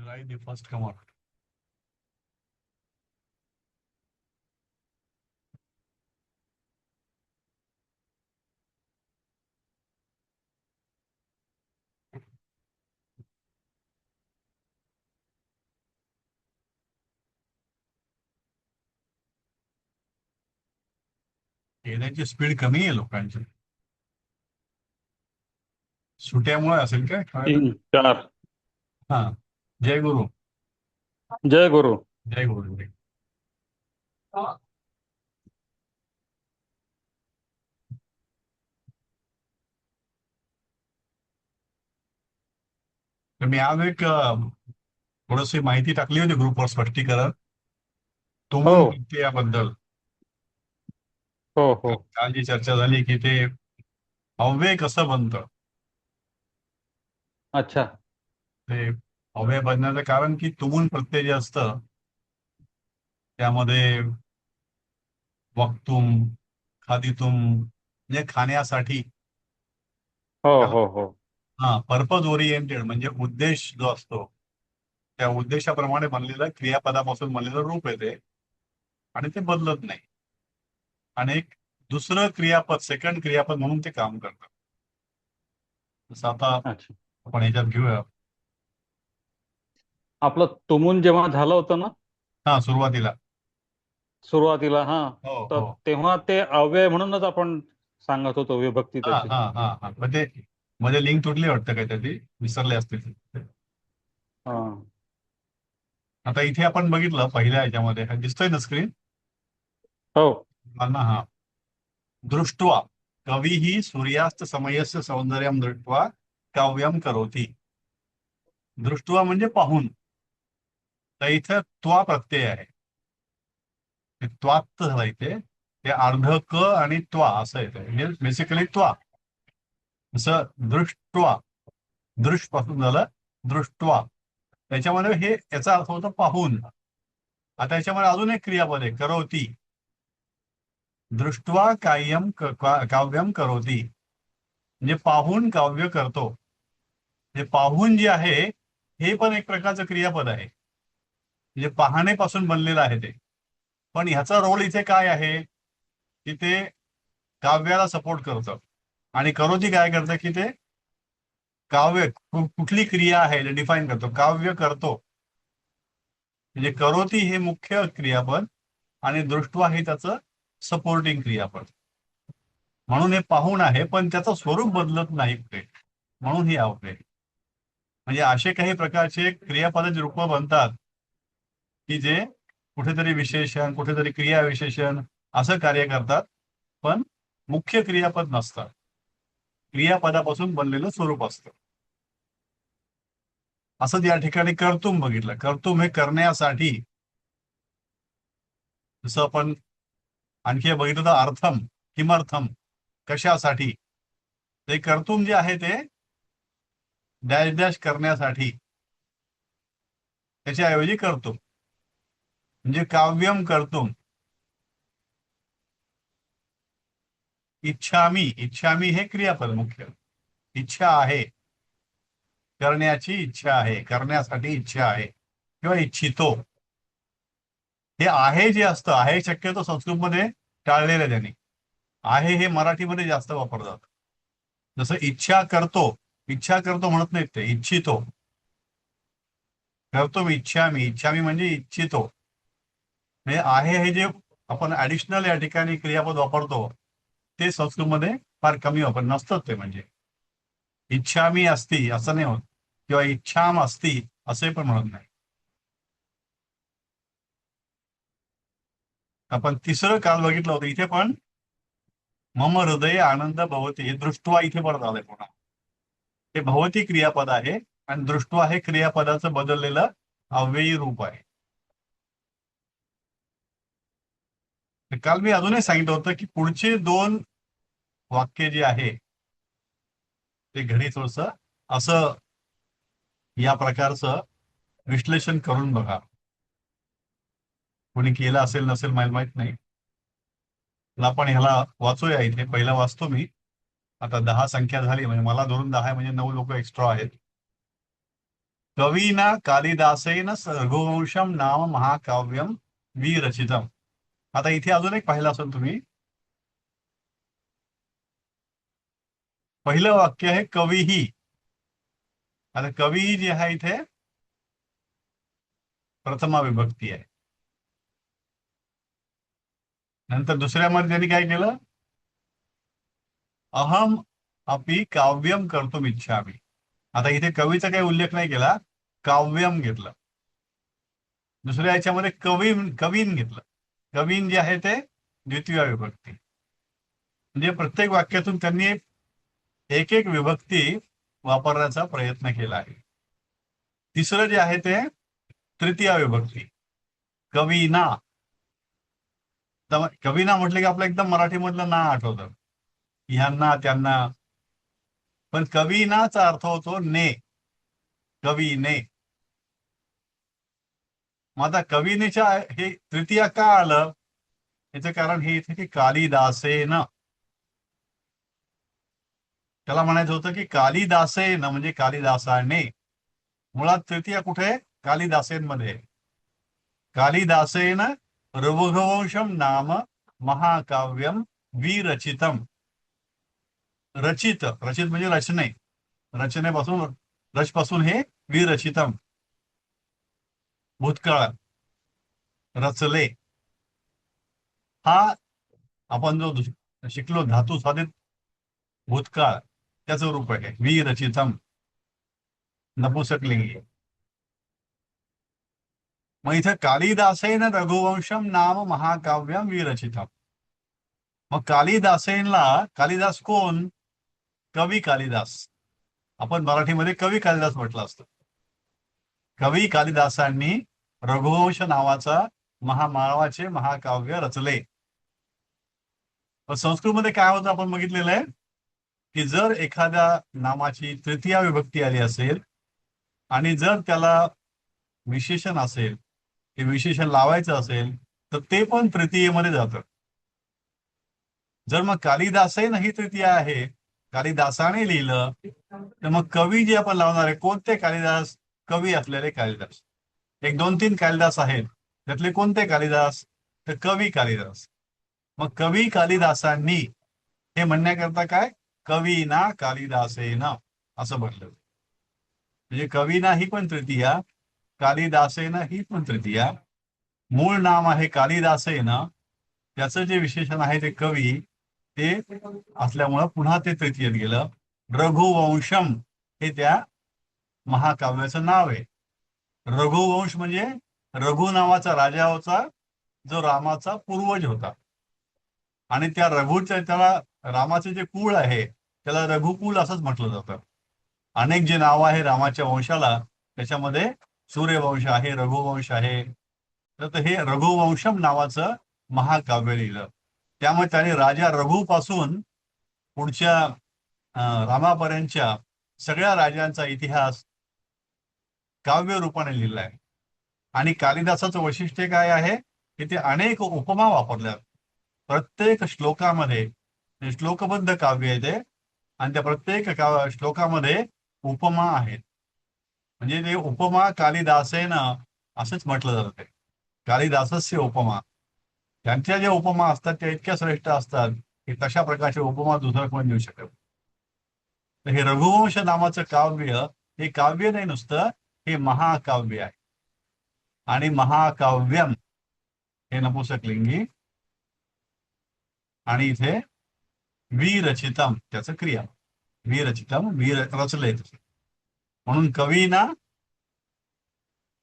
Write the first command. येण्याची speed कमी आहे लोकांची. सुट्यामुळे असेल काय काय? 3 4. हा. जय गुरु. जय गुरु. जय गुरु. जय. तर मी आज एक थोडीशी माहिती टाकली होती ग्रुपवर स्पष्टीकरण हो तुमून याबद्दल. हो हो. काल जी चर्चा झाली की ते अव्यय कसं बनतं. अच्छा. ते अव्यय बनण्याचं कारण की तुमून प्रत्यय जे असतं त्यामध्ये वक्तुम खादितुम म्हणजे खाण्यासाठी. हो त्याला हो हो. हा पर्पज ओरिएंटेड म्हणजे उद्देश जो असतो त्या उद्देशाप्रमाणे बनलेलं क्रियापदापासून बनलेलं रूप आहे ते आणि ते बदलत नाही. आणि एक दुसरं क्रियापद सेकंड क्रियापद म्हणून ते काम करतं. जसं आता अच्छा. आपण ह्याच्यात घेऊया. आपलं तुमून जेव्हा झालं होतं ना हा सुरुवातीला. सुरुवातीला, हा. हो तर हो. तेव्हा ते अव्यय म्हणूनच आपण सांगत होतो विभक्ती हा त्याची. हा हा हा म्हणजे मध्ये लिंक तुटली वाटतं काय त्याची विसरले असतील. हा. आता इथे आपण बघितलं पहिल्या ह्याच्यामध्ये हा दिसतोय ना स्क्रीन. हो. हा. दृष्ट्वा कवी सूर्यास्त समयस्य सौंदर्यम दृष्ट्वा काव्यम करोति. दृष्ट्वा म्हणजे पाहून. तर इथं त्वा प्रत्यय आहे. ते त्वात झाला इथे. ते अर्ध क आणि त्वा असं येतं म्हणजे बेसिकली त्वा. जसं दृष्ट्वा दृष्ट पासून झालं दृष्ट्वा. त्याच्यामध्ये हे याचा अर्थ होतो पाहून. आता याच्यामध्ये अजून एक क्रियापद आहे करोती. दृष्ट्वा काव्यम करोती म्हणजे पाहून काव्य करतो. म्हणजे पाहून जे आहे हे पण एक प्रकारचं क्रियापद आहे. म्हणजे पाहण्यापासून बनलेलं आहे ते. पण ह्याचा रोल इथे काय आहे की ते काव्याला सपोर्ट करतं. आणि करोती काय करतं की ते काव्य कुठली क्रिया आहे ते डिफाईन करतो. काव्य करतो म्हणजे करोती हे मुख्य क्रियापद आणि दृष्ट्वा हे त्याचं सपोर्टिंग क्रियापद. म्हणून हे पाहून आहे पण त्याचं स्वरूप बदलत नाही कुठे. म्हणून हे अव्यय. म्हणजे असे काही प्रकारचे क्रियापदाचे रूप बनतात की जे कुठेतरी विशेषण कुठेतरी क्रिया विशेषण असं कार्य करतात पण मुख्य क्रियापद नसतात. क्रियापदापासून बनलेलं स्वरूप असतं. असं या ठिकाणी कर्तुम बघितलं. कर्तुम हे करण्यासाठी. जसं आपण आणखी बघितलं तर अर्थम किमर्थम कशासाठी. ते कर्तुम जे आहे ते डॅश डॅश करण्यासाठी. त्याच्याऐवजी कर्तुम म्हणजे काव्यम कर्तुम. इच्छामी इच्छामी हे क्रियापद मुख्य. इच्छा आहे करण्याची इच्छा आहे करण्यासाठी इच्छा आहे किंवा इच्छितो. हे आहे जे असतं आहे शक्यतो संस्कृतमध्ये टाळलेलं आहे त्यांनी. आहे हे मराठीमध्ये जास्त वापरलं जातं. जसं इच्छा करतो म्हणत नाहीत ते इच्छितो. करतो मी इच्छामी म्हणजे इच्छितो. म्हणजे आहे हे जे आपण ऍडिशनल या ठिकाणी क्रियापद वापरतो ते संस्कृतमध्ये फार कमी वापर नसतं. ते म्हणजे इच्छामी असती असं नाही होत किंवा इच्छाम असती असे पण म्हणत नाही. आपण तिसरं काल बघितलं होतं इथे पण मम हृदय आनंद भवती हे दृष्ट्वा इथे परत आलंय पुन्हा. हे भवती क्रियापद आहे आणि दृष्ट्वा हे क्रियापदाचं बदललेलं अव्ययी रूप आहे. तर काल मी अजूनही सांगितलं होतं की पुढचे 2 वाक्य जे आहे ते घरी थोडस असं या प्रकारचं विश्लेषण करून बघा. कोणी केलं असेल नसेल मला माहित नाही. पण आपण ह्याला वाचूया. इथे पहिला वाचतो मी. आता 10 संख्या झाली म्हणजे मला धरून 10 म्हणजे 9 लोक एक्स्ट्रा आहेत. कवीना कालिदासेन रघुवंशम नाम महाकाव्यम विरचितम. आता इथे अजून एक पाहिलं असेल तुम्ही. पहिलं वाक्य आहे कवीही. आता कवी जे आहे इथे प्रथमा विभक्ती आहे. नंतर दुसऱ्यामध्ये त्यांनी काय केलं, अहम अपि काव्यम कर्तुम इच्छामि. आता इथे कवीचा काही उल्लेख नाही केला, काव्यम घेतलं. दुसऱ्या याच्यामध्ये कवीन घेतलं. कवीन जे आहे ते द्वितीय विभक्ती. म्हणजे प्रत्येक वाक्यातून त्यांनी एक एक विभक्ती वापरण्याचा प्रयत्न केला आहे. तिसरं जे आहे ते तृतीय विभक्ती, कवीना. कवीना म्हटलं की आपलं एकदम मराठीमधलं ना आठवतं, ह्यांना त्यांना. पण कवीनाचा अर्थ होतो ने, कवीने. मग आता कवीनेच्या हे तृतीय का आलं, याचं कारण हे इथे की कालिदासेन. त्याला म्हणायचं होतं की कालिदासेन म्हणजे कालिदासाने. मुळात तृतीय कुठे, कालिदासेंमध्ये. कालिदासेन रघुवंशम नाम महाकाव्यम विरचितम. रचित, रचित म्हणजे रचने, रचनेपासून, रचपासून हे विरचितम, भूतकाळ, रचले. हा आपण जो शिकलो धातू साधित भूतकाळ, त्याचं रूप आहे विरचितम, नपुंसकलिंगी. मग इथं कालिदासेन रघुवंशम नाम महाकाव्यम विरचितम. मग कालिदासेनला, कालिदास कोण, कवी कालिदास. आपण मराठीमध्ये कवी कालिदास म्हटलं असतं. कवी कालिदासांनी रघुवंश नावाचा महामानवाचे महाकाव्य रचले. पण संस्कृतमध्ये काय होतं आपण बघितलेलं आहे की जर एखाद्या नामाची तृतीय विभक्ती आली असेल आणि जर त्याला विशेषण असेल, ते विशेषण लावायचं असेल, तर ते पण तृतीयेमध्ये जातं. जर मग कालिदासही नाही तृतीय आहे, कालिदासाने लिहिलं, तर मग कवी जे आपण लावणार आहे, कोणते कालिदास, कवी असलेले कालिदास. एक 2-3 कालिदास आहेत, त्यातले कोणते कालिदास, तर कवी कालिदास. मग कवी कालिदासांनी हे म्हणण्याकरता काय, कवीना कालिदासेन असं म्हटलं. म्हणजे कवीना ही पण तृतीया, कालिदासेन ही पण तृतीया. मूळ नाम आहे कालिदासेन, त्याचं जे विशेषण आहे ते कवी, ते असल्यामुळं पुन्हा ते तृतीयत गेलं. रघुवंशम हे त्या महाकाव्याचं नाव आहे. रघुवंश म्हणजे रघु नावाचा राजा होता, जो रामाचा पूर्वज होता. आणि त्या रघुच्या, त्याला रामाचे जे कुळ आहे त्याला रघुकुल असंच म्हटलं जातं. अनेक जे नाव आहे रामाच्या वंशाला, त्याच्यामध्ये सूर्यवंश आहे, रघुवंश आहे. तर हे रघुवंशम नावाचं महाकाव्य लिहिलं. त्यामुळे त्याने राजा रघुपासून पुढच्या रामापर्यंतच्या सगळ्या राजांचा इतिहास काव्य रूपाने लिहिला आहे. आणि कालिदासाचं वैशिष्ट्य काय आहे की ते अनेक उपमा वापरल्या. प्रत्येक श्लोकामध्ये, श्लोकबद्ध काव्य आहे ते, आणि त्या प्रत्येक श्लोकामध्ये उपमा आहेत. म्हणजे ते उपमा कालिदासेनं असंच म्हटलं जातं. ते कालिदासस्य उपमा. त्यांच्या ज्या उपमा असतात त्या इतक्या श्रेष्ठ असतात की तशा प्रकारच्या उपमा दुसरं कोण देऊ शकत. तर हे रघुवंश नावाचं काव्य, हे काव्य नाही नुसतं, हे महाकाव्य आहे. आणि महाकाव्यम हे नपुंसकलिंगी, आणि इथे विरचितम त्याचं क्रिया, विरचितम, रचले. म्हणून कवीना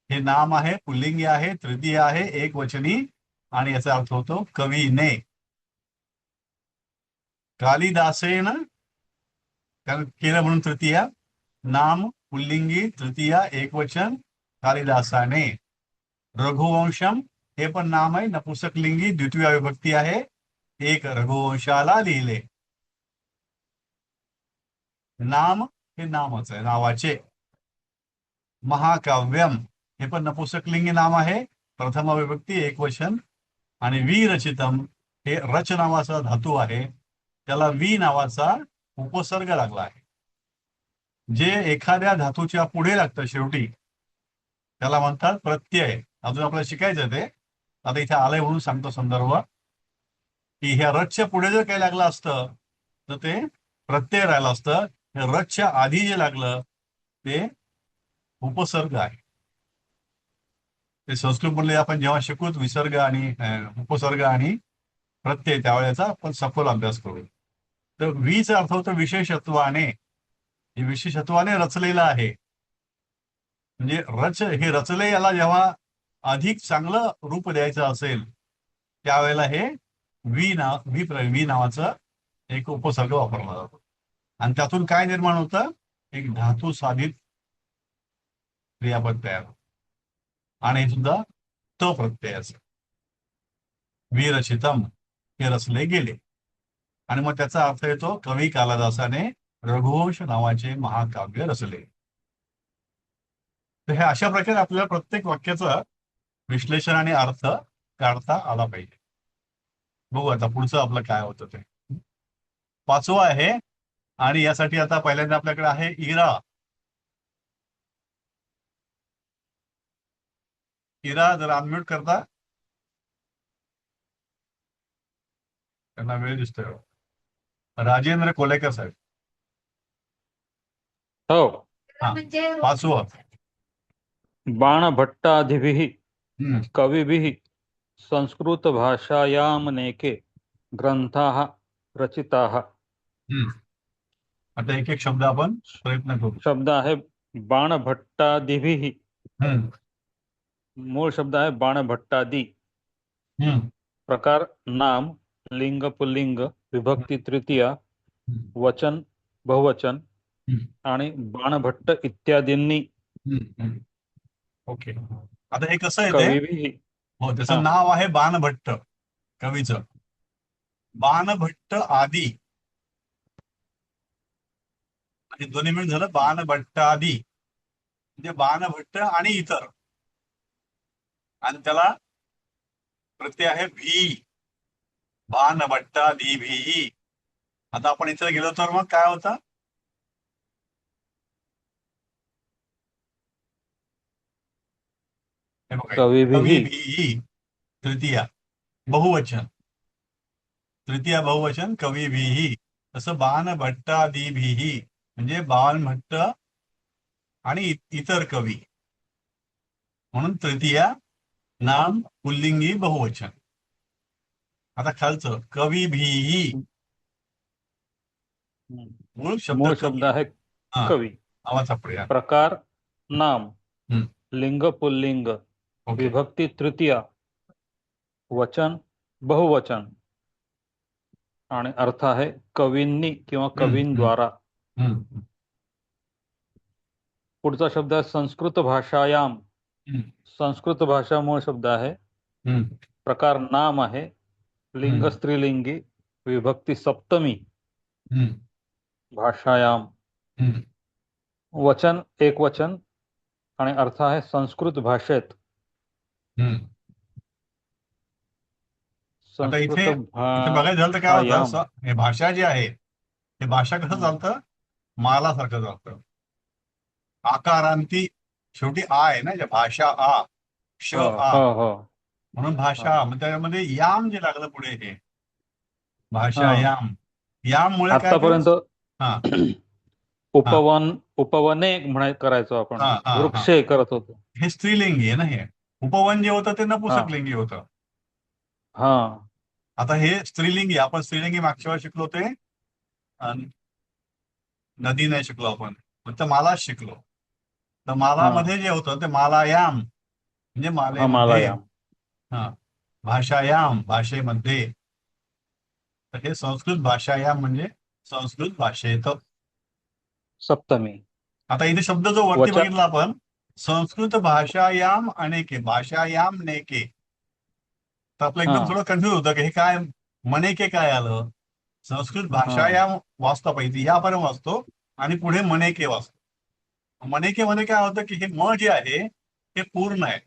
हे नाम आहे, पुल्लिंगी आहे, तृतीय आहे, एक वचनी, आणि याचा अर्थ होतो कवीने. कालिदासेन केलं म्हणून तृतीय, नाम पुल्लिंगी, तृतीय एकवचन, कालिदासाने. रघुवंशम हे पण नाम आहे, नपुंसकलिंगी, द्वितीय विभक्ती आहे, एक रघुवंशाला लिहिले. नाम हे नामच आहे, नावाचे. महाकाव्यम हे पण नपुंसकलिंगी नाम आहे, प्रथम विभक्ती एकवचन. आणि विरचितम हे रच नावाचा धातू आहे, त्याला वि नावाचा उपसर्ग लागला आहे. जे एखाद्या धातूच्या पुढे लागतं शेवटी, त्याला म्हणतात प्रत्यय. अजून आपल्याला शिकायचं ते, आता इथे आलंय म्हणून सांगतो संदर्भ, की ह्या रथच्या पुढे जर काही लागलं असतं तर ते प्रत्यय राहिलं असतं. हे रथच्या आधी जे लागलं ते उपसर्ग आहे. ते संस्कृत मधले आपण जेव्हा शिकू विसर्ग आणि उपसर्ग आणि प्रत्यय, त्यावेळेचा आपण सखोल अभ्यास करू. तर वीचा अर्थ होतो विशेषत्वाने. हे विशेषत्वाने रचलेलं आहे. म्हणजे हे रचले याला जेव्हा अधिक चांगलं रूप द्यायचं असेल त्यावेळेला हे वी नावाचं एक उपसर्ग वापरला जातो. आणि त्यातून काय निर्माण होतं, एक धातू साधित क्रियापद तयार होतं. आणि हे सुद्धा त प्रत्ययाचं. विरचितम, हे रचले गेले. आणि मग त्याचा अर्थ येतो कवी कालिदासाने रघुवंश नावाचे महाकाव्य रचले. तर हे अशा प्रकारे आपल्याला प्रत्येक वाक्याचं विश्लेषण आणि अर्थ काढता आला पाहिजे. बघू आता पुढचं आपलं काय होतं ते. पाचवं आहे, आणि यासाठी आता पहिल्यांदा आपल्याकडे आहे इरा. इरा जरा अनम्यूट करता, त्यांना वेळ दिसतोय. राजेंद्र कोलेकर साहेब. हो. हा, पाचवं. बाणभट्टादिभिः हम्म. कविभिः संस्कृतभाषायामनेके ग्रंथाः रचिताः. हम्म. आता एक एक शब्द आपण प्रयत्न करू. शब्द आहे बाणभट्टादिभिः. हम्म. मूळ शब्द आहे बाणभट्टादी. हम्म. प्रकार नाम, लिंग पुल्लिंग, विभक्ती तृतीया, वचन बहुवचन हम्म. आणि बाणभट्ट इत्यादींनी. हम्म. ओके. आता हे कसं आहे ते, कविभिः. हो, त्याचं हा. नाव आहे बाणभट्ट कवीचं. बाणभट्ट आदी, म्हणजे दोन्ही मिळून झालं बाणभट्ट आदी, म्हणजे बाणभट्ट आणि इतर. आणि त्याला प्रत्यय आहे भी. बाणभट्टादी भी. आता आपण इथे गेलो तर मग काय होतं, हे बघा, कविभिः. कवी भी तृतीया बहुवचन, तृतीया बहुवचन कवी भी. तसं बाणभट्टादी भी म्हणजे बाणभट्ट आणि इतर कवी, म्हणून तृतीया नाम पुल्लिंगी बहुवचन. आता खालचं कवी भी, मूळ मूळ शब्द शब्द कवी. आहे हा, कवी. आवाज सापडूया. प्रकार नाम, हम्म. लिंग पुल्लिंग, ओके. विभक्ती तृतीया, वचन बहुवचन आणि अर्थ आहे कवींनी किंवा कवींद्वारा. हम्म. पुढचा शब्द आहे संस्कृत भाषायाम. हम्म. संस्कृत भाषा मूळ शब्द आहे. हम्म. प्रकार नाम आहे, लिंग हम्म. स्त्रीलिंगी, विभक्ती सप्तमी, हम्म. भाषायाम. हम्म. वचन एक वचन आणि अर्थ आहे संस्कृत भाषेत. हम्म. आता इथे संस्कृत इथे बघायचं झालं तर काय होतं, भाषायाम. हे भाषा जी आहे, हे भाषा कसं चालतं, मालासारखं चालतं. आकारांती शेवटी आ आहे ना, भाषा आ, श हो आ, हो हो. म्हणून भाषा. मग त्याच्यामध्ये याम जे लागलं पुढे, हे भाषा हा. याम. याम मुळे काय ते, आतापर्यंत हा हा उपवने करायचो आपण, हा हा हा वृक्षे करत होतो. हे स्त्रीलिंगी आहे ना. हे उपवन जे होतं ते हा नपुंसकलिंगी होतं. हा आता हे स्त्रीलिंगी, आपण स्त्रीलिंगी मागच्या वेळी शिकलो ते नदी नाही शिकलो आपण, फक्त मालाच शिकलो. तर हा मालामध्ये जे होतं ते मालायाम, म्हणजे हा मालेमध्ये. मालायाम. हा, भाषायाम भाषेमध्ये. तर हे संस्कृत भाषायाम म्हणजे संस्कृत भाषेत. सप्तमी. आता इथे शब्द जो वरती वचन. बघितला आपण, संस्कृत भाषायाम अनेके, भाषायाम नेके, तर आपलं हा एकदम थोडं कन्फ्युज होतं की हे काय, मनेके काय आलं. संस्कृत हा भाषायाम वाचता पाहिजे, यापर्यंत वाचतो आणि पुढे मनेके वाचतो. मनेके काय होतं की हे म जे आहे हे पूर्ण आहे.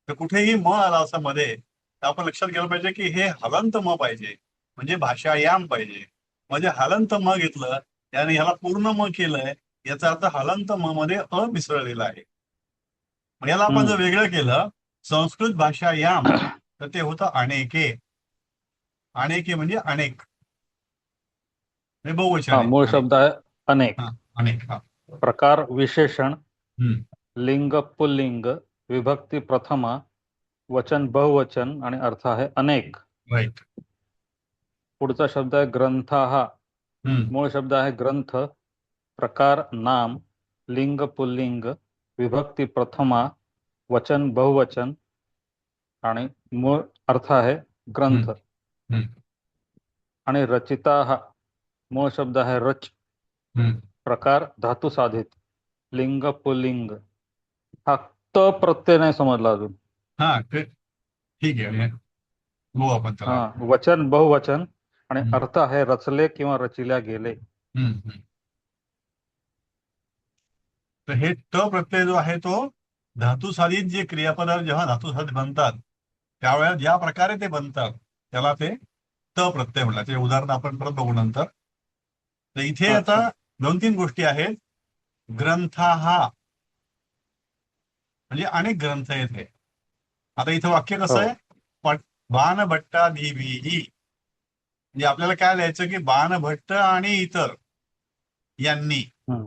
तर कुठेही म आला असं मध्ये, तर आपण लक्षात घ्यायला पाहिजे की हे हलंत म पाहिजे, म्हणजे भाषायाम पाहिजे. म्हणजे हलंत म घेतलं, त्याने ह्याला पूर्ण म केलंय, याचा अर्थ हलंत म मध्ये अ मिसळलेला आहे. मग याला आपण जर हम्म. वेगळं केलं, संस्कृत भाषायाम, तर ते होतं अनेके. अनेके म्हणजे अनेक, हे बहुवचन हा, आहे मूळ अनेक. शब्द आहे अनेक. हा, अनेक. हा. प्रकार विशेषण, हम्म. लिंग पुल्लिंग, विभक्ती प्रथमा, वचन बहुवचन आणि अर्थ आहे अनेक. राईट. पुढचा शब्द आहे ग्रंथः. हम्म. मूळ शब्द आहे ग्रंथ, प्रकार नाम, लिंग पुल्लिंग, विभक्ती प्रथमा, वचन बहुवचन आणि मूळ अर्थ आहे ग्रंथ. हम्म. हम्म. आणि रचिता, मूळ शब्द आहे रच, हम्म. प्रकार धातू साधित, लिंग पुल्लिंग. हा त प्रत्यय नाही समजला अजून. हा, ठीक आहे. बघू आपण हा, त्याला. वचन बहुवचन आणि हम्म. अर्थ आहे रचले किंवा रचिल्या गेले. हम्म. हम्म. तर हे त प्रत्यय जो आहे तो धातुसाधित जे क्रियापद जेव्हा धातुसाधित बनतात त्यावेळेला ज्या प्रकारे ते बनतात त्याला ते त प्रत्यय म्हणतात. ते उदाहरण आपण परत बघू नंतर. तर इथे आता अच्छा. 2-3 गोष्टी आहेत. ग्रंथा हा म्हणजे अनेक ग्रंथ आहेत हे. आता इथं वाक्य कसं हो. आहे, बाणभट्टादिभिः, म्हणजे आपल्याला काय लिहायचं की बाणभट्ट आणि इतर यांनी, हम्म.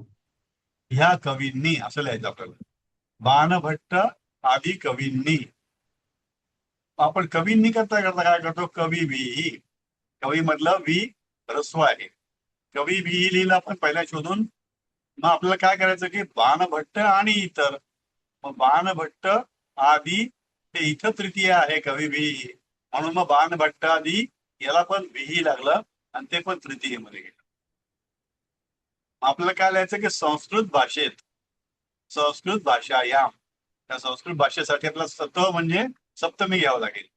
ह्या कवींनी असं लिहायचं आपल्याला. बाणभट्ट आदी कवींनी. आपण कवींनी करता करता काय करतो, कवी बिही. कवी मधलं वी ह्रस्व आहे. कवी बिही लिहिलं आपण पहिल्या शोधून. मग आपल्याला काय करायचं की बाणभट्ट आणि इतर. मग बाणभट्ट आदी ते इथं तृतीय आहे कवी बिही, म्हणून मग बाणभट्ट आदी याला पण बिही लागलं आणि ते पण तृतीयमध्ये गेलं. आपल्याला काय लिहायचं की संस्कृत भाषेत, संस्कृत भाषायाम, त्या संस्कृत भाषेसाठी आपल्याला सत म्हणजे सप्तमी घ्यावं लागेल.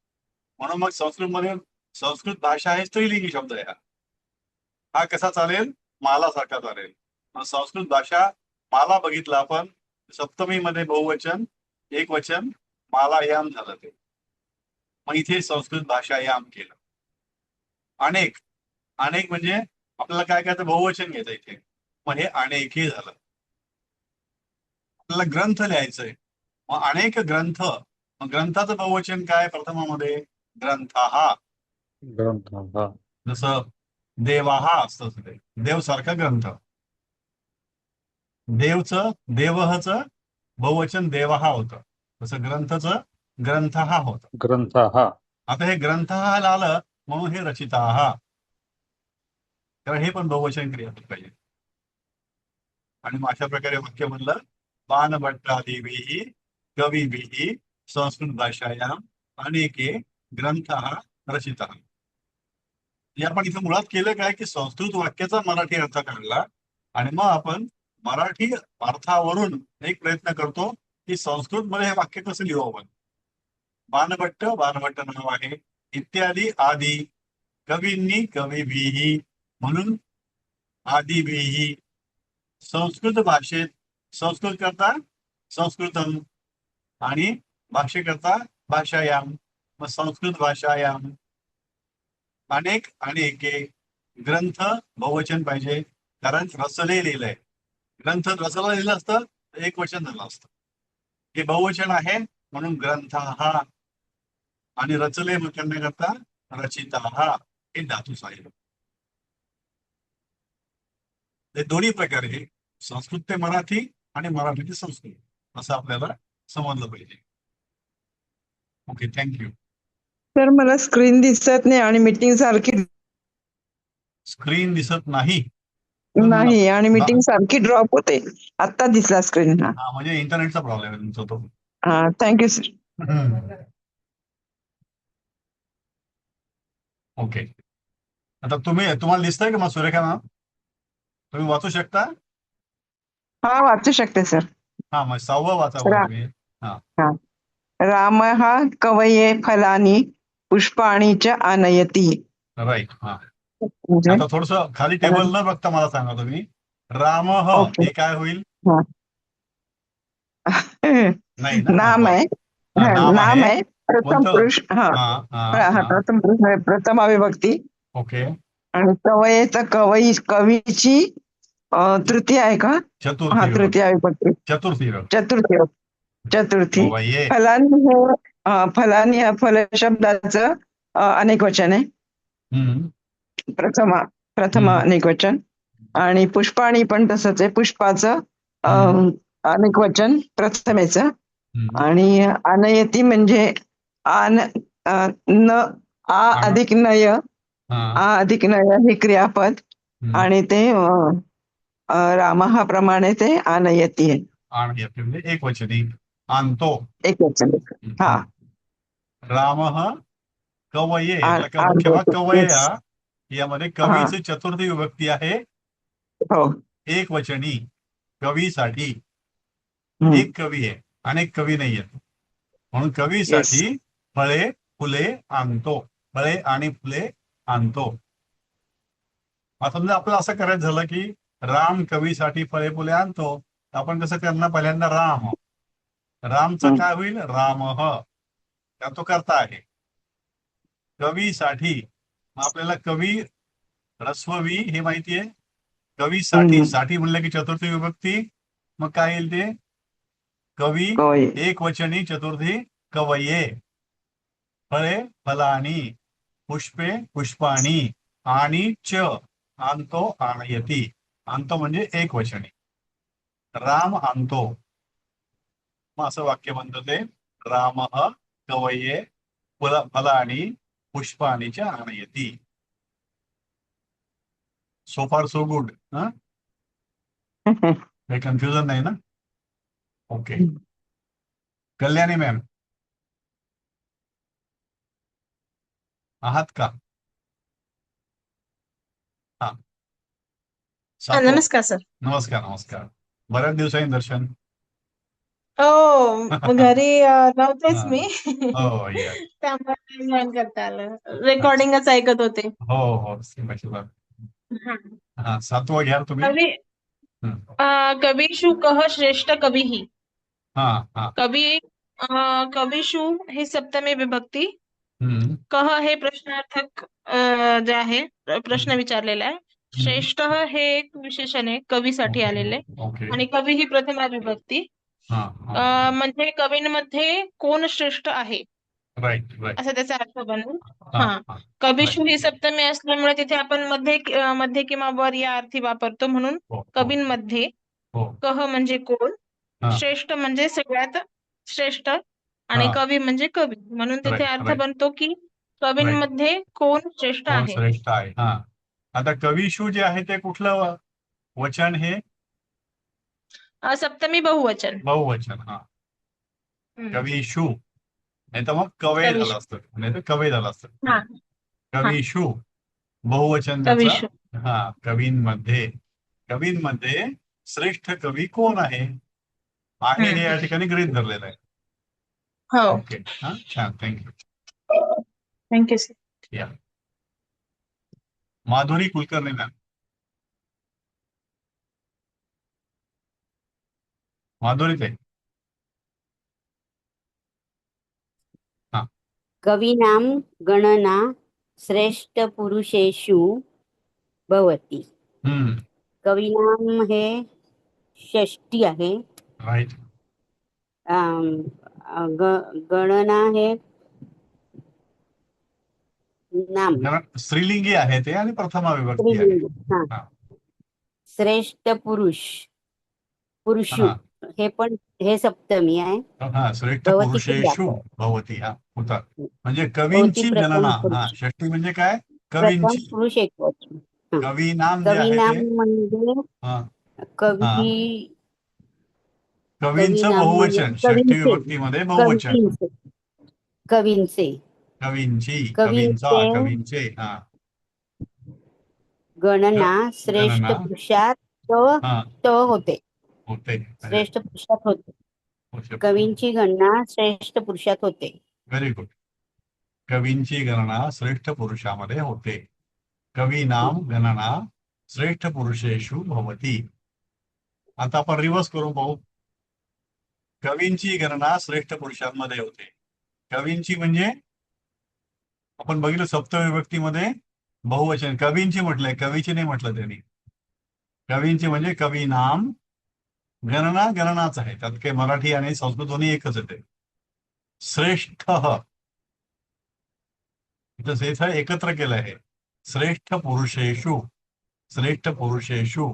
म्हणून मग संस्कृतमध्ये संस्कृत भाषा हे स्त्रीलिंगी शब्द आहे. हा कसा चालेल, माला सारखा चालेल. मग संस्कृत भाषा माला बघितलं आपण, सप्तमीमध्ये बहुवचन, एक वचन, मालायाम झालं ते. मग इथे संस्कृत भाषायाम केलं. अनेक, अनेक म्हणजे आपल्याला काय करायचं, बहुवचन घ्यायचं इथे. मग हे अनेकही झालं. आपल्याला ग्रंथ लिहायचंय, मग अनेक ग्रंथ. मग ग्रंथाचं बहुवचन काय प्रथमामध्ये, ग्रंथः. ग्रंथ. हा. जसं देवाहा असतं ते, देव सारखा ग्रंथ. देवचं देवहचं बहुवचन देवहा होतं, तसं ग्रंथचं ग्रंथहा होतं. ग्रंथ. हा. आता हे ग्रंथहा आलं म्हणून हे रचिताहा, कारण हे पण बहुवचन क्रियापद पाहिजे. आणि मग अशा प्रकारे वाक्य म्हणलं, बाणभट्टादिभिः कविभिः संस्कृत भाषायाम अनेके ग्रंथः रचितः. म्हणजे आपण इथं मुळात केलं काय की संस्कृत वाक्याचा मराठी अर्थ काढला आणि मग आपण मराठी अर्थावरून एक प्रयत्न करतो की संस्कृत मध्ये हे वाक्य कसं लिहू आपण. बाणभट्ट, बाणभट्ट नाव आहे, इत्यादी आदी, कवींनी कवीभिः म्हणून आदिभिः. संस्कृत भाषेत, संस्कृत करता संस्कृतम आणि भाषेकरता भाषायाम. मग संस्कृत भाषायाम अनेक अनेके ग्रंथ बहुवचन पाहिजे, कारण रसले लिहिलंय. ग्रंथ रसला लिहिलं असतं तर एक वचन झालं असतं. हे बहुवचन आहे म्हणून ग्रंथ हा, आणि रचले मग करण्याकरता रचिता हा, हे धातू साहेब. हे दोन्ही प्रकारे संस्कृत ते मराठी आणि मराठी ते संस्कृत असं आपल्याला समजलं पाहिजे. Okay, thank you. सर मला स्क्रीन दिसत नाही आणि मीटिंग सारखी स्क्रीन दिसत नाही. नाही आणि मीटिंग सारखी ड्रॉप होते. आता दिसला स्क्रीन. हा हा, म्हणजे इंटरनेटचा प्रॉब्लेम आहे तुमचा तो. हा, थँक्यू सर. ओके, आता तुम्हाला दिसतंय का मग सुरेखा मॅम, तुम्ही वाचू शकता? हा वाचू शकते सर. हा, मग 6वं वाचा बरं रा- तुम्ही. हा. हा. रामः कवये फलानि पुष्पाणि च आनयति. राईट. हा, म्हणजे आता थोडस खाली टेबल न बघता मला सांगा तुम्ही, राम ओके. हे काय होईल? हा. नाही ना. नाम आहे. हा, नाम नाम आहे. आहे, प्रथम कोणतं? पुरुष. हा हा हा हा, हा. प्रथम पुरुष आहे, प्रथम अविभक्ती. ओके. आणि कवये तर कवीची तृतीय आहे का? हा, चतुर्थी विभक्ती. तृतीय अविभक्ती. चतुर्थी विभक्ती. चतुर्थी. चतुर्थी. कवये. फलानी फलानी या फल शब्दाचं अनेक वचन आहे. हम्म. प्रथमा अनेक वचन. आणि पुष्पाणी पण तसंच आहे. पुष्पाचं अनेक वचन प्रथमेचं. आणि अनयती म्हणजे आन न आ अधिक नय, आ अधिक नय हे क्रियापद. आणि ते रामाप्रमाणे ते आनयती आहे. आणयती म्हणजे एक वचनी आणतो. एक वचन. हा. रामः कवये. लक्षात ठेवा, आणतो. कवये Yes. यामध्ये हा. कवीची चतुर्थी विभक्ती आहे हो. एक वचनी. कवीसाठी हम्म. एक कवी आहे, अनेक कवी नाही आहेत. म्हणून Yes. कवीसाठी फळे फुले आणतो. फळे आणि फुले आणतो. आता समजा आपलं असं करायचं झालं की राम कवीसाठी फळे फुले आणतो, तर आपण कसं करणार? पहिल्यांदा रामचं काय होईल? रामः, तो करता आहे. कवीसाठी मग आपल्याला कवी ह्रस्ववी हे माहिती आहे. कवीसाठी, साठी म्हणलं की चतुर्थी विभक्ती, मग काय येईल ते? कवी एक वचनी चतुर्थी कवये. फळे फलानी, पुष्पे पुष्पाणी, आणि च आणतो आणयती. आणतो म्हणजे एक वचनी. राम आणतो. मग असं वाक्य म्हणतो ते, रामः कवये फलानी पुष्पाणी च आणयती. सो फार सो गुड. काही कन्फ्युजन नाही ना? ओके. कल्याणी मॅम आहात का? हा. नमस्कार सर. नमस्कार. बऱ्याच दिवसांनी दर्शन. हो, घरी नव्हतेच मी. हो या. त्यामुळे जॉईन करता आलं. रेकॉर्डिंगच ऐकत होते. हो. हा, 7वं घ्या तुम्ही. कवी कवीषु कह श्रेष्ठ कवीही. हा. कवीषु ही सप्तमी विभक्ती. कह हे प्रश्नार्थक जे आहे, प्रश्न विचारलेला आहे. श्रेष्ठ हे एक विशेषण आहे कवीसाठी आलेले. आणि कवी ही प्रथमा विभक्ती. म्हणजे कवींमध्ये कोण श्रेष्ठ आहे राईट. असा त्याचा अर्थ बनेल. कवीषु ही सप्तमी असल्यामुळे तिथे आपण मध्ये किंवा वर या अर्थी वापरतो. म्हणून कवींमध्ये कह म्हणजे कोण, श्रेष्ठ म्हणजे सगळ्यात श्रेष्ठ, आणि कवी म्हणजे कवी. म्हणून तिथे अर्थ बनतो की कवींमध्ये कोण श्रेष्ठ आहे. श्रेष्ठ आहे. हा. आता कवीषु जे आहे ते कुठलं वचन? हे सप्तमी बहुवचन. हा. कवीषु, नाही तर मग कवे झालं असतं, नाही तर कवे झालं असतं. कवीषु बहुवचन त्याचं. हा. कवींमध्ये श्रेष्ठ कवी कोण आहे हे या ठिकाणी गृहीत धरलेलं आहे. ओके. हा, छान. Thank you sir. या. माधुरी कुलकर्णी मॅम. माधुरी ताई. कवीनां गणना श्रेष्ठ पुरुषेषु भवति. कवीनां हे षष्टी आहे. राईट. गणना हे नाम स्त्रीलिंगी आहे ते, आणि प्रथमा विभक्ती आहे. श्रेष्ठ पुरुषु हे सप्तमी आहे. श्रेष्ठ पुरुषेषु भवती. होता म्हणजे कवींची गणना. षष्टी म्हणजे काय? कवींची. पुरुष एक वचन. कवीनाम जे आहे ते म्हणजे कवींचं बहुवचन. षष्टी विभक्तीमध्ये बहुवचन. कवींचे. गणना श्रेष्ठ पुरुषात होते. श्रेष्ठ पुरुषात होते. कवींची गणना श्रेष्ठ पुरुषात होते. Very good. कवींची गणना श्रेष्ठ पुरुषामध्ये होते. कवीनाम गणना श्रेष्ठ पुरुषेषु भवती. आता आपण रिव्हर्स करून पाहू. कवींची गणना श्रेष्ठ पुरुषांमध्ये होते. कवींची म्हणजे आपण बघितलं सप्तमी विभक्तीमध्ये बहुवचन. कवींची म्हटलंय, कवीची नाही म्हटलं त्यांनी. कवींची म्हणजे कवीनाम गणना गणनाच आहे, त्यात काही मराठी आणि संस्कृत दोन्ही एकच येते. श्रेष्ठ इथं एकत्र केलं आहे. श्रेष्ठ पुरुषेषु, श्रेष्ठ पुरुषेषु.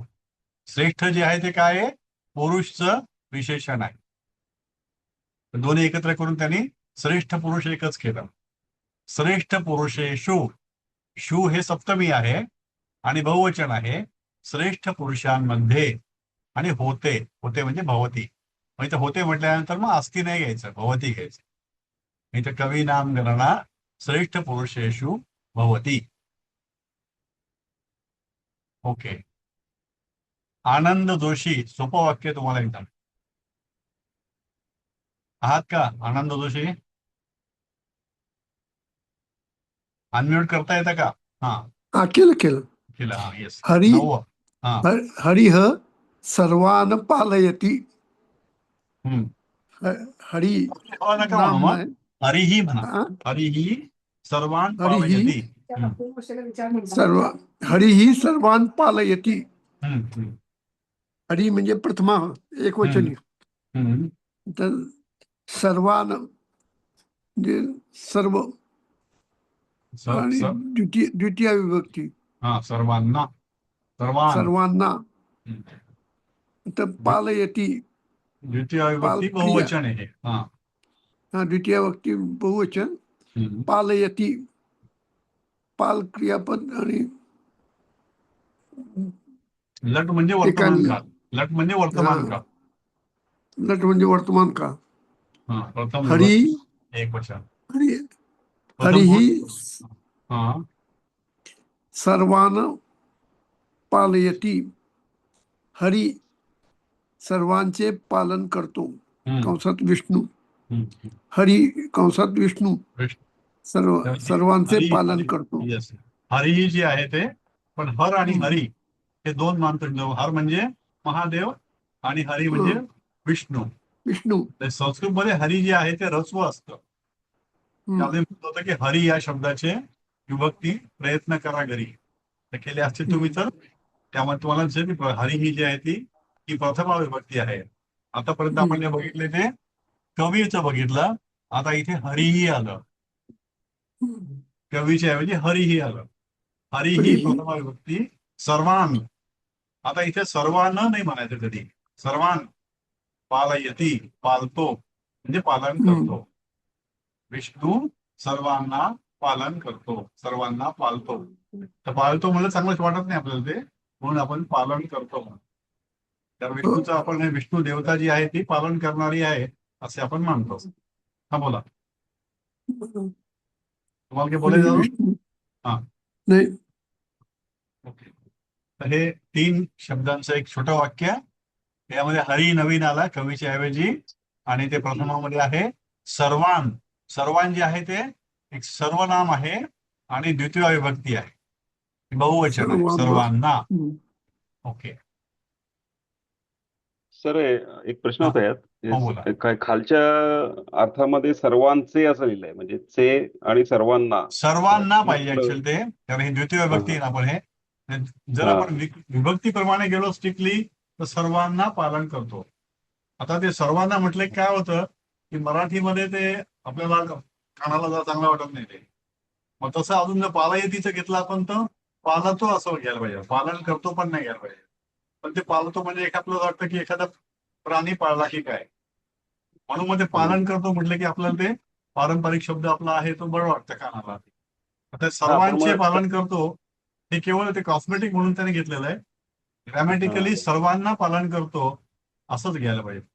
श्रेष्ठ जे आहे ते काय आहे, पुरुषचं विशेषण आहे. दोन्ही एकत्र करून त्यांनी श्रेष्ठ पुरुष एकच केलं. श्रेष्ठ पुरुषेषु, शु हे सप्तमी आहे आणि बहुवचन आहे. श्रेष्ठ पुरुषांमध्ये आणि होते, होते म्हणजे भवती. मग इथं होते म्हटल्यानंतर मग अस्ति नाही घ्यायचं, भवती घ्यायचं. इथं कवी नाम गणना श्रेष्ठ पुरुषेषु भवती. ओके. आनंद जोशी, सोपं वाक्य तुम्हाला एकदम. आहात का आनंद जोशी? अनम्यूट करता येतं का? हा केलं केलं. केलं. हा येस. हरी 9. हा. हरिः सर्वान् पालयति. हरी नका नाम म्हणू, आहे. हरिही म्हणा. हा? हरिही सर्वान् हरिही पालयति. हरिही सर्वान् पालयति. हम्म. हरी म्हणजे प्रथमा एकवचनी. तर सर्वान म्हणजे सर्व आणि द्वितीय विभक्ती हा सर्वांना, सर्वांना. तर पालयति द्वितीय विभक्ती पाल- बहुवचन आहे. हा. द्वितीय विभक्ती बहुवचन. पालयति पाल क्रियापद आणि लट म्हणजे वर्तमान काळ. लट म्हणजे वर्तमान काळ. लट म्हणजे वर्तमान काळ. हा. प्रथम हरी विभक्ती एक वचन. हरिही हा. सर्वान पालयति. हरी सर्वांचे पालन करतो, कंसात विष्णू. हरी कंसात विष्णू सर्वांचे पालन करतो. हरी जी आहे ते, पण हर आणि हरी हे दोन मानतो. हर म्हणजे महादेव आणि हरी म्हणजे विष्णू. संस्कृत मध्ये हरी जे आहे ते ह्रस्व असतं. त्यामुळे होतं की हरी या शब्दाचे विभक्ती प्रयत्न करा घरी केले असते तुम्ही, तर त्यामुळे तुम्हाला दिसेल की हरी ही जी आहे ती प्रथमा विभक्ती आहे. आतापर्यंत आपण जे बघितले ते कवीचं बघितलं, आता इथे हरीही आलं. कवीच्या ऐवजी हरीही आलं. हरी ही प्रथमा विभक्ती. सर्वान, आता इथे सर्वांना नाही म्हणायचं कधी. सर्वान पालयति, पालतो म्हणजे पालन करतो. विष्णू सर्वांना पालन करतो, सर्वांना पालतो. तर पालतो म्हणजे चांगलंच वाटत नाही आपल्याला ते, म्हणून आपण पालन करतो. तर विष्णूचं आपण विष्णू देवता जी आहे ती पालन करणारी आहे असे आपण मानतो. हा बोला, तुम्हाला काय बोलायचं? हा नाही. ओके. तर हे 3 शब्दांचं एक छोटं वाक्य. यामध्ये हरी नवीन आला कवीच्या ऐवजी, आणि ते प्रथमामध्ये आहे सर्वान. सर्वान जे आहे ते एक सर्वनाम आहे आणि द्वितीय विभक्ती आहे, बहुवचन आहे, सर्वांना. ओके. सर एक प्रश्न होता बोला. यात, काय खालच्या अर्थामध्ये सर्वांचे असं लिहिलंय, म्हणजे चे आणि सर्वांना पाहिजे ऍक्च्युअली ते, कारण हे द्वितीय विभक्ती आहे ना. आपण हे जर आपण विभक्तीप्रमाणे गेलो स्ट्रिक्टली तर सर्वांना पालन करतो. आता ते सर्वांना म्हटलं काय होतं की मराठीमध्ये ते आपल्याला कानाला जरा चांगलं वाटत नाही ते. मग तसं अजून जर पालयतीचं घेतलं आपण तर पालतो असं घ्यायला पाहिजे. पालन करतो पण नाही घ्यायला पाहिजे. पण ते पालतो म्हणजे एक आपल्याला वाटतं की एखादा प्राणी पाळला की काय, म्हणून मग ते पालन करतो म्हटलं की आपल्याला ते पारंपरिक शब्द आपला आहे तो बरं वाटतं कानाला. आता सर्वांचे पालन करतो हे केवळ ते कॉस्मेटिक म्हणून त्याने घेतलेलं आहे. ग्रॅमॅटिकली सर्वांना पालन करतो असंच घ्यायला पाहिजे.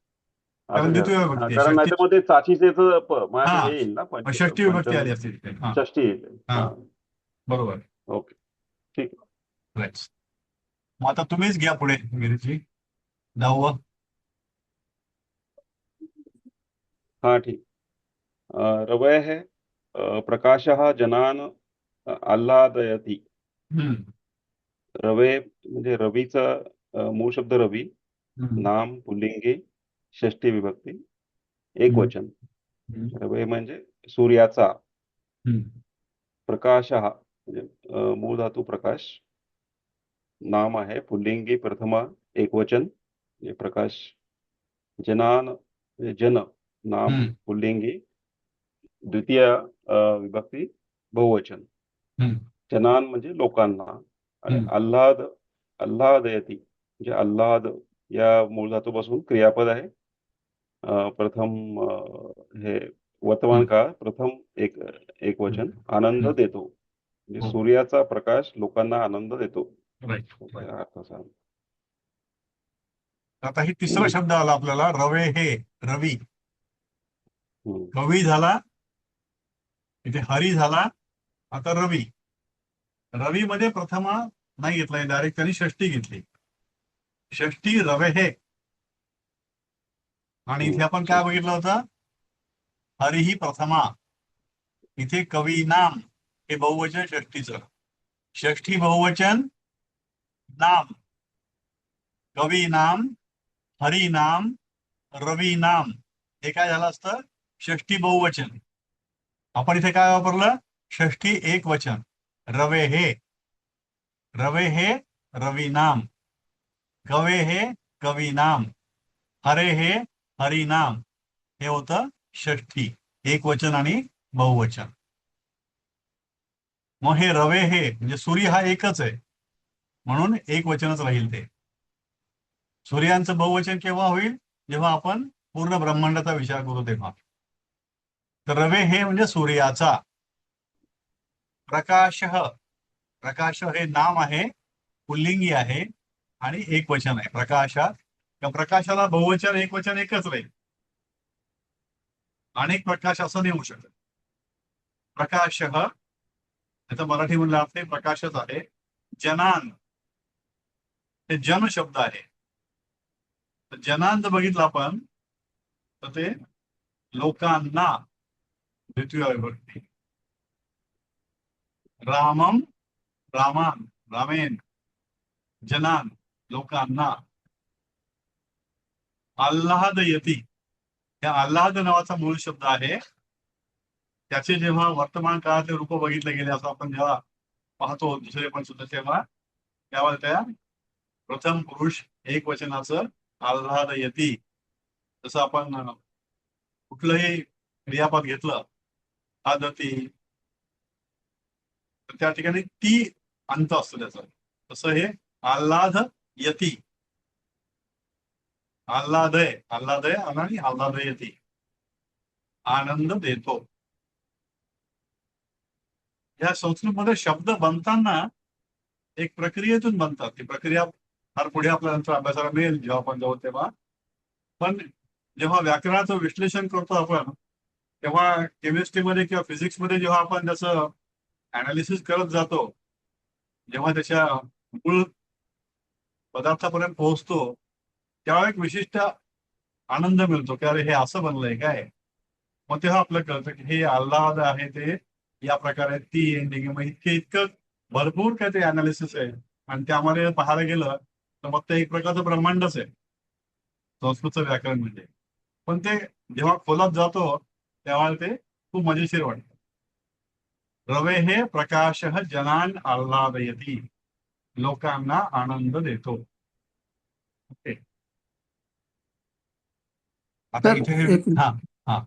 कारण द्वितीय विभक्ती कारण त्याच्यामध्ये चाचीचे येईल ना, षष्टी विभक्ती आली असते तिथे. षष्टी येईल. बरोबर. ओके, ठीक आहे. मग आता तुम्हीच घ्या पुढे गिरीजी 10. हा ठीक. रवयः प्रकाशः जनान् आल्हादयति. रवे म्हणजे रवीचा मूळ शब्द रवी, नाम पुल्लिंगी, षष्टी विभक्ती, एक वचन. रवे म्हणजे सूर्याचा. प्रकाशः म्हणजे मूळ धातू प्रकाश, नाम आहे पुल्लिंगी प्रथमा एक वचन, प्रकाश जनान जन नाम हम्म. पुल्लिंगी द्वितीय विभक्ती बहुवचन. हम्म. जनान म्हणजे लोकांना आणि हम्म. आल्हाद आल्हादयती म्हणजे आल्हाद या मूळ धातूपासून क्रियापद आहे. प्रथम हे वर्तमान काळ प्रथम एक वचन आनंद देतो म्हणजे हो. सूर्याचा प्रकाश लोकांना आनंद देतो. राईट. या अर्थाचा. आता ही तिसरा शब्द आला आपल्याला रवे हे रवी. हम्म. कवी झाला, इथे हरी झाला, आता रवी. रवी मध्ये प्रथमा नाही घेतलाय, डायरेक्ट त्यांनी षष्टी घेतली. षष्टी रवे हे. आणि इथे आपण काय बघितलं होतं, हरिही प्रथमा. इथे कवी नाम हे बहुवचन षष्टीचं. षष्ठी बहुवचन नाम, कवी नाम, हरी नाम, रवी नाम. हे काय झालं असतं, षष्ठी बहुवचन. आपण इथे काय वापरलं, षष्ठी एक वचन. रवे हे, रवे हे रवी नाम, कवे हे कवी नाम, हरे हे हरी नाम. हे होतं षष्ठी एक वचन आणि बहुवचन. मग हे रवे हे म्हणजे सूर्य हा एकच आहे म्हणून एक वचनच राहील. ते सूर्यांचं बहुवचन केव्हा होईल, जेव्हा आपण पूर्ण ब्रह्मांडाचा विचार करू तेव्हा. तर रवे हे म्हणजे सूर्याचा. प्रकाश, प्रकाश हे नाम आहे, पुल्लिंगी आहे आणि एक वचन आहे प्रकाशात. त्या प्रकाशाला बहुवचन एक वचन एकच राहील. अनेक प्रकाश असं नाही होऊ शकत. प्रकाश याचा मराठी म्हणलं असते प्रकाशच आहे. जनान हे जन शब्द आहे. तर जनान जर बघितलं आपण तर ते लोकांना द्वितीय विभक्ती. रामम रामान रामेन, जनान लोकांना. आल्हादयती, या आल्हाद नावाचा मूळ शब्द आहे. त्याचे जेव्हा वर्तमान काळातले रूप बघितले गेले असं आपण जेव्हा पाहतो दुसरे पण सुद्धा, तेव्हा त्यावर त्या प्रथम पुरुष एक वचनाचं आल्हादयती. जसं आपण कुठलंही क्रियापद घेतलं आदती, तर त्या ठिकाणी ती अंत असतो त्याचा. तसं हे आल्हाद यती, आल्हादय आल्हादय आणि आल्हादयती आनंद देतो. या संस्कृतमध्ये शब्द बनताना एक प्रक्रियेतून बनतात. ती प्रक्रिया फार पुढे आपल्या नंतर अभ्यासाला मिळेल जेव्हा आपण जाऊ तेव्हा. पण जेव्हा व्याकरणाचं विश्लेषण करतो आपण, तेव्हा केमिस्ट्रीमध्ये किंवा फिजिक्समध्ये जेव्हा आपण त्याचं अनालिसिस करत जातो, जेव्हा त्याच्या मूळ पदार्थापर्यंत पोहोचतो, तेव्हा एक विशिष्ट आनंद मिळतो की अरे हे असं बनलंय काय. मग तेव्हा आपलं कळतं की हे आल्हाद आहे ते या प्रकारे ती एंडिंग. मग इतकं भरपूर काय ते अनालिसिस आहे. आणि त्यामध्ये पाहायला गेलं तर मग ते एक प्रकारचं ब्रह्मांडच आहे संस्कृतचं व्याकरण म्हणजे. पण ते जेव्हा खोलात जातो तेव्हा ते खूप मजेशीर वाटतं. रवे हे प्रकाश जनान आल्हादयती, लोकांना आनंद देतो. ओके. आता तर इथे हा हा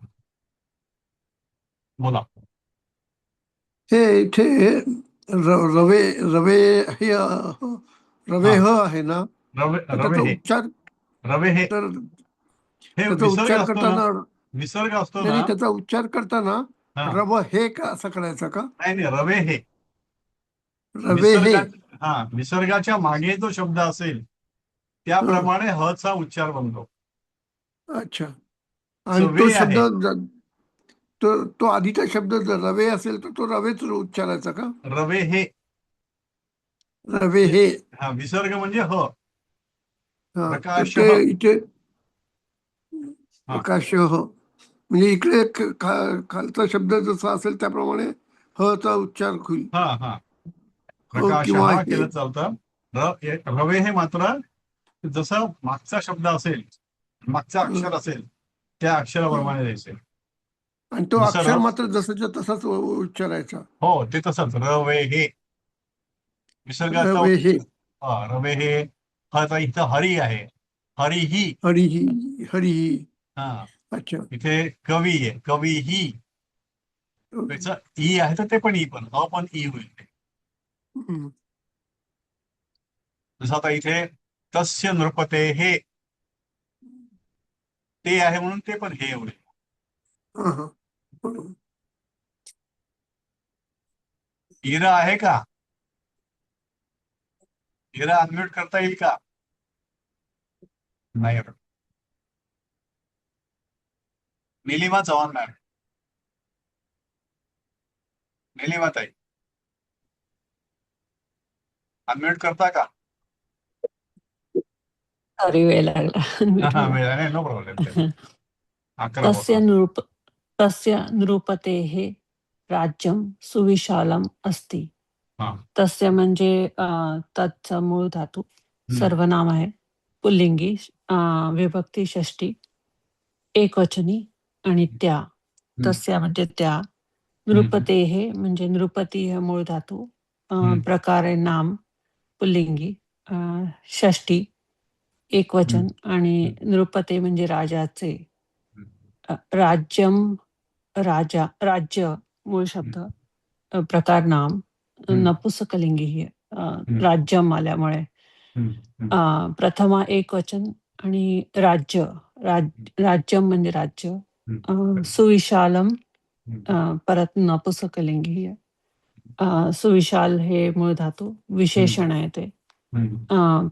बोला. हे इथे रवे रवे हे रवे ह आहे ना, रवे तर रवे त्याचा हे उच्चार, रवे हे तर हे त्याचा विसर्ग उच्चार असतो ना, करताना विसर्ग असतो नाही ना. त्याचा उच्चार करताना हा रव हे का असं करायचं का? नाही नाही, रवे हे रवे हे. विसर्गा विसर्गाच्या मागे जो शब्द असेल त्याप्रमाणे ह चा उच्चार बनतो. अच्छा. आणि तो वे शब्द आहे तो आधीचा शब्द जर रवे असेल तर तो रवेच उच्चारायचा का? रवे हे. रवे हे. हा विसर्ग म्हणजे ह. हा, तर प्रकाश ते इथे हा. प्रकाश ह म्हणजे इकडे खालचा शब्द जसा असेल त्याप्रमाणे ह चा उच्चार होईल. हा हा ह प्रकाश किंवा हा हे. केलं चालतं. रवे हे मात्र जसं मागचा शब्द असेल, मागचा अक्षर असेल त्या अक्षराप्रमाणे द्यायचे. आणि तो जसं अक्षर मात्र जसाच्या तसाच उच्चारायचा. हो ते तसंच रवे हे विसर्गाचा. रवे हे. हा रवे हे. हा आता इथं हरी आहे. हरिही. हरिही. हरिही. हा, अच्छा. इथे कवी आहे, कवीही. त्याचं ई आहे तर ते पण ई पण पण ई होईल ते. हम्म. जसं आता इथे तस्य नृपते हे, ते आहे म्हणून ते पण हे होईल. हा, हा. बरोबर. इरा आहे का? इरा अनम्यूट करता येईल का? नाही होत. निलिमा चव्हाण मॅम, निलिमा ताई अनम्यूट करता का? सॉरी, वेळ लागला हा, मिठाला. मिळाला नाही, नो प्रॉब्लेम. 11 तस्य होता. तस्य नृपतेः राज्यं सुविशालम अस्ति. हा. तस्य म्हणजे तत्चा मूळ धातू, सर्वनाम आहे, पुल्लिंगी, विभक्ती षष्टी, एकवचनी, आणि त्या. तस्य म्हणजे त्या. नृपतेः म्हणजे नृपती हे मूळ धातू, प्रकार आहे नाम, पुल्लिंगी, षष्टी, एकवचन, आणि नृपते म्हणजे राजाचे. राज्यम राजा, राज्य मूळ शब्द, प्रकार नाम, नपुंसकलिंगी ही राज्यम आल्यामुळे. प्रथमा एकवचन, आणि राज्य, राज्यम म्हणजे राज्य. सुविशालम परत नपुंसकलिंगी ही. सुविशाल हे मूळ धातू, विशेषण आहे ते.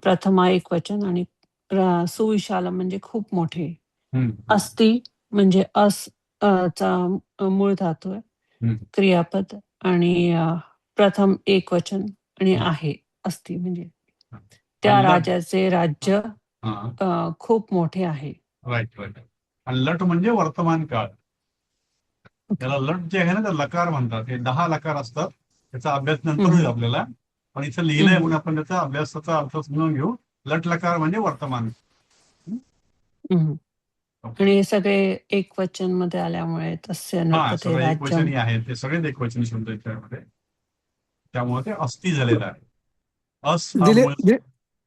प्रथमा एकवचन, आणि सुविशालम म्हणजे खूप मोठे. अस्ति म्हणजे चा मूळ धातू आहे, क्रियापद, आणि प्रथम एकवचन, आणि आहे, अस्ति म्हणजे त्या राजाचे राज्य खूप मोठे आहे. Right right. आणि लट म्हणजे वर्तमान काळ. त्याला लट जे आहे ना, तर लकार म्हणतात. हे 10 लकार असतात. त्याचा अभ्यास नंतर होईल आपल्याला, पण इथं लिहिलंय म्हणून आपण त्याचा अभ्यासाचा अर्थ समजून घेऊ. लट लकार म्हणजे वर्तमान. आणि हे सगळे एकवचन मध्ये आल्यामुळे तस्य हा, नृपते सगळे राज्यम. एकवचनी आहेत, ते सगळेच एकवचनी शब्द आहेत त्यामध्ये. त्यामुळे ते अस्ति झालेलं आहे. अस हा मूळ.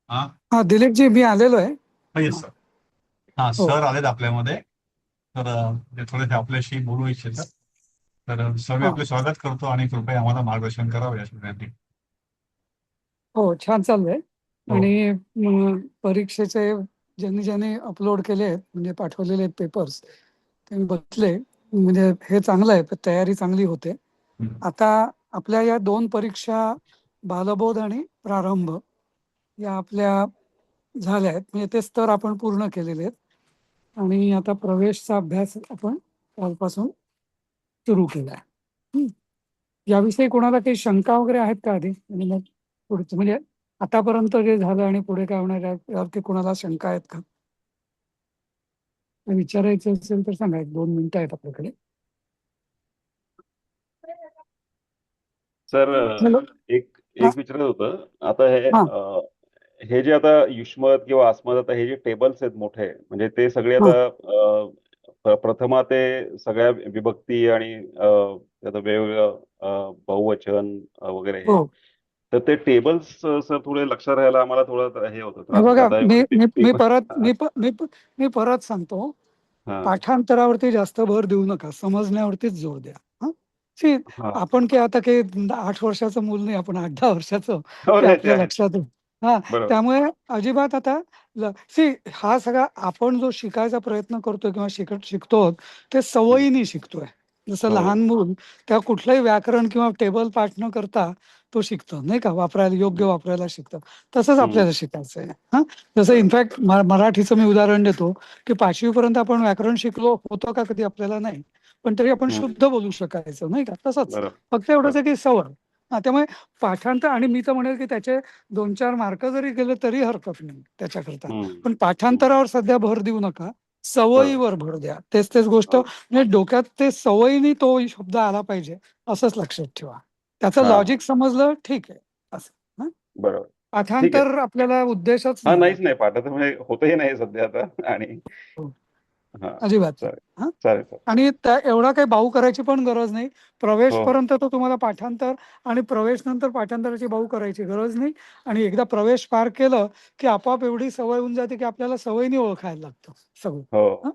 हा, दिलीपजी, मी आलेलो आहे. Yes sir. हा, सर आलेत आपल्यामध्ये. तर ते थोडेसे आपल्याशी बोलू इच्छितात. तर सर, मी आपले स्वागत करतो आणि कृपया आम्हाला मार्गदर्शन करावं या विनंती. हो, छान चाललंय. आणि परीक्षेचे ज्यांनी ज्यांनी अपलोड केले आहेत, म्हणजे पाठवलेले आहेत पेपर्स, ते मी बघितले. म्हणजे हे चांगलं आहे, तयारी चांगली होते. आता आपल्या या 2 परीक्षा, बालबोध आणि प्रारंभ, या आपल्या झाल्या आहेत. म्हणजे ते स्तर आपण पूर्ण केलेले आहेत. आणि आता प्रवेशचा अभ्यास आपण कालपासून सुरू केलाय. याविषयी कोणाला काही शंका वगैरे आहेत का आधी? आणि मग पुढचं म्हणजे आतापर्यंत जे झालं आणि पुढे काय होणार यावरती कोणाला शंका आहेत का? विचारायचं असेल तर सांगा. 1-2 मिनिटं आहेत आपल्याकडे. सर, एक विचारत होतं. आता हे जे आता युष्मत किंवा अस्मत, आता हे जे टेबल्स आहेत मोठे, म्हणजे ते सगळे आता प्रथमा ते सगळ्या विभक्ती आणि आता वेगवेगळं बहुवचन वगैरे हे, तर ते टेबल्स सर थोडे लक्षात राहायला आम्हाला थोडं हे होतं, त्रास होतो. बघा, आता मी परत सांगतो. पाठांतरावरती जास्त भर देऊ नका, समजण्यावरतीच जोर द्या. आपण की आता काही 8 वर्षाचं मूल नाही, आपण 8-10 वर्षाचं, ते आपल्या लक्षात येईल. त्यामुळे अजिबात आता हा सगळा आपण जो शिकायचा प्रयत्न करतोय किंवा शिकतो, ते सवयीने शिकतोय. जसं लहान मूल त्या कुठलंही व्याकरण किंवा टेबल पाठ न करता तो शिकतो, नाही का, योग्य वापरायला शिकतो. तसंच आपल्याला शिकायचं आहे. जसं इनफॅक्ट मराठीचं मी उदाहरण देतो की 5वी पर्यंत आपण व्याकरण शिकलो होतो का कधी आपल्याला नाही, पण तरी आपण शुद्ध बोलू शकायचं, नाही का. तसंच फक्त एवढंच आहे की सवय. त्यामुळे पाठांतर, आणि मी तर म्हणेल की त्याचे 2-4 मार्क जरी गेले तरी हरकत नाही त्याच्याकरता, पण पाठांतरावर सध्या भर देऊ नका, सवयीवर भर द्या. तेच गोष्ट, म्हणजे डोक्यात ते सवयीने तो शब्द आला पाहिजे, असंच लक्षात ठेवा. त्याचं लॉजिक समजलं, ठीक आहे. असं बरोबर. पाठांतर आपल्याला उद्देशच नाही. नाहीच नाही, पाठांतर म्हणजे होतही नाही सध्या आता. आणि हा अजिबात नाही. चालेल हा चालेल चालेल. आणि त्या एवढा काही बाऊ करायची पण गरज नाही. प्रवेश हो पर्यंत तर तुम्हाला पाठांतर आणि प्रवेश नंतर पाठांतराची बाऊ करायची गरज नाही. आणि एकदा प्रवेश पार केलं की आपोआप एवढी सवय होऊन जाते की आपल्याला सवयीने ओळखायला लागतं सगळं. हो हं?